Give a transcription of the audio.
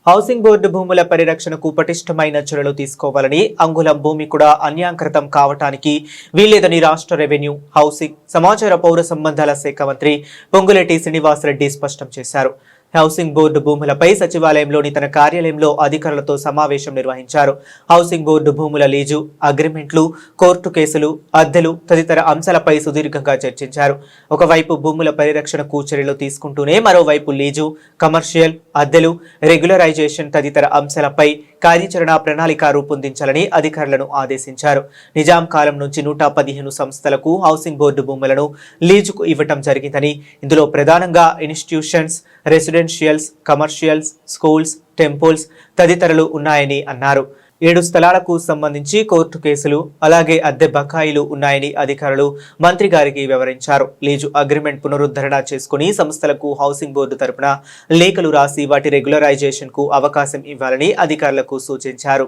Housing board భూముల పరిరక్షణకు పటిష్టమైన చర్యలు తీసుకోవాలని, అంగుళం భూమి కూడా అన్యాకృతం కావటానికి వీల్లేదని రాష్ట్ర రెవెన్యూ, హౌసింగ్, సమాచార పౌర సంబంధాల శాఖ మంత్రి పొంగులేటి శ్రీనివాసరెడ్డి స్పష్టం చేశారు. హౌసింగ్ బోర్డు భూములపై సచివాలయంలోని తన కార్యాలయంలో అధికారులతో సమావేశం నిర్వహించారు. హౌసింగ్ బోర్డు భూముల లీజు, అగ్రిమెంట్లు, కోర్టు కేసులు, అద్దెలు తదితర అంశాలపై సుదీర్ఘంగా చర్చించారు. ఒకవైపు భూముల పరిరక్షణకు చర్యలు తీసుకుంటూనే మరోవైపు లీజు, కమర్షియల్, అద్దెలు, రెగ్యులరైజేషన్ తదితర అంశాలపై కార్యాచరణ ప్రణాళిక రూపొందించాలని అధికారులను ఆదేశించారు. నిజాం కాలం నుంచి 115 సంస్థలకు హౌసింగ్ బోర్డు భూములను లీజుకు ఇవ్వటం జరిగిందని, ఇందులో ప్రధానంగా institutions, residentials, commercials, schools, temples తదితరులు ఉన్నాయని అన్నారు. 7 స్థలాలకు సంబంధించి కోర్టు కేసులు, అలాగే అద్దె బకాయిలు ఉన్నాయని అధికారులు మంత్రి గారికి వివరించారు. లీజు అగ్రిమెంట్ పునరుద్ధరణ చేసుకుని సంస్థలకు హౌసింగ్ బోర్డు తరపున లేఖలు రాసి వాటి రెగ్యులరైజేషన్ కు అవకాశం ఇవ్వాలని అధికారులకు సూచించారు.